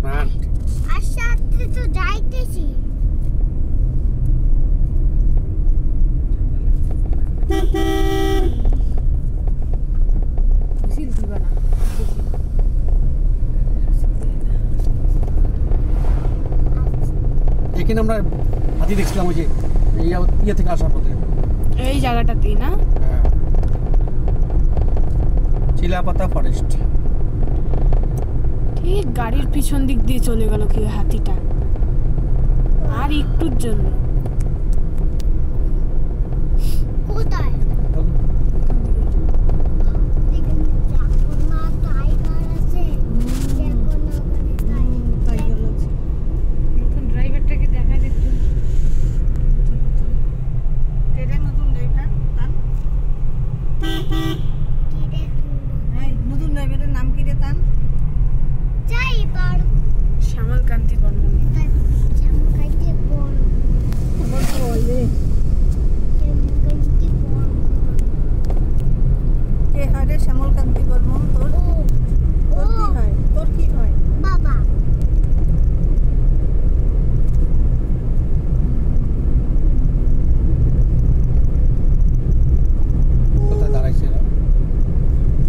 মাঠ আসাতে তো যাইতেছি। মিছিল দিবা না এখানে আমরা হাতি দেখছিলাম ওই যে ইয়ে থেকে আসার পথে এই জায়গাটাতেই না? হ্যাঁ চিলাপাতা ফরেস্ট। ঠিক গাড়ির পিছন দিক দিয়ে চলে গেল কি হাতিটা, আর একটুর জন্য। কোথায়? নতুন ড্রাইভারটাকে দেখা যেত। নতুন ড্রাইভার নতুন ড্রাইভারের নাম কি রে তান? শ্যামল কান্তি বর্মন। কে হয় রে শ্যামল কান্তি বর্মন? তোর কি হয়? তোর কি হয়? বাবা কোথায় দাঁড়াইছে এরা?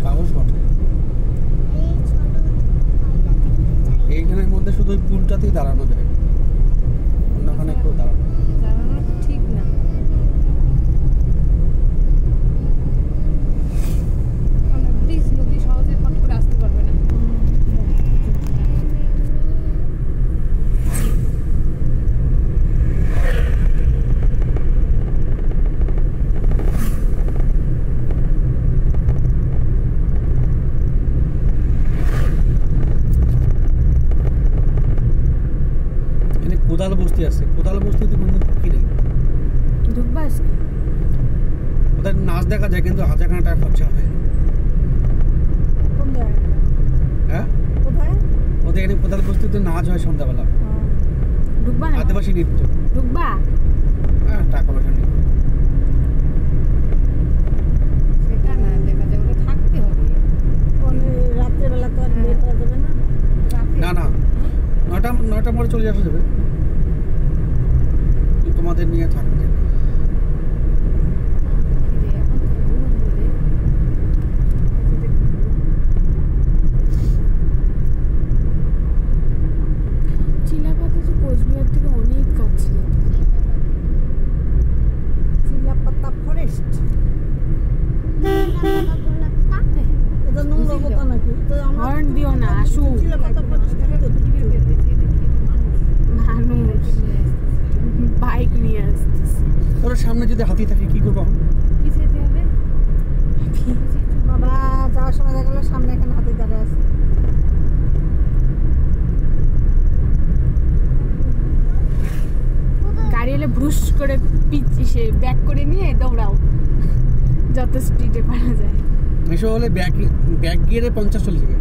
সাহস বটে। এইখানের মধ্যে শুধু ওই পুলটাতেই দাঁড়ানো যায়, অন্যখানে কেউ দাঁড়ানো ঠিক না। ব্রিজ নদী সহজে ফট করে আসতে পারবে না। কোদাল বস্তি আছে, কোদাল বস্তিতে কোনো কি নেই। ঢুকবা আজকে? ওদের নাচ দেখা যায় কিন্তু হাজারখানা টাকা খরচা হবে। কোন জায়গায়? হ্যাঁ কোথায়? ওদের এখানে কোদাল বস্তিতে নাচ হয় সন্ধ্যাবেলা, ঢুকবা না? আদিবাসী নৃত্য। ঢুকবা? হ্যাঁ টাকা পয়সা নেই। সেটা না, দেখা যায় ওটা থাকতে হবে। রাত্রেবেলা তো আর বের করা যাবে না। না না, 9টা পরে চলে আসা যাবে, তোমাদের নিয়ে থাকবে। চিলাপাতা তো কোচবিহার থেকে অনেক কাছে। চিলাপাতা ফরেস্ট এটা নোংরা কথা নাকি? হর্ন দিও না, আসু। মানুষ বাইক নিয়ে আসতেছে। ওর সামনে যদি হাতি থাকে কি করবো? বাবা যাওয়ার সময় দেখা গেলো সামনে এখানে হাতি দাঁড়িয়ে আছে। গাড়ি এলে ব্রুশ করে সে ব্যাক করে নিয়ে দৌড়াও যত স্পিডে পারা যায়। এসব হলে ব্যাক গিয়ারে 50 চলে যাবে।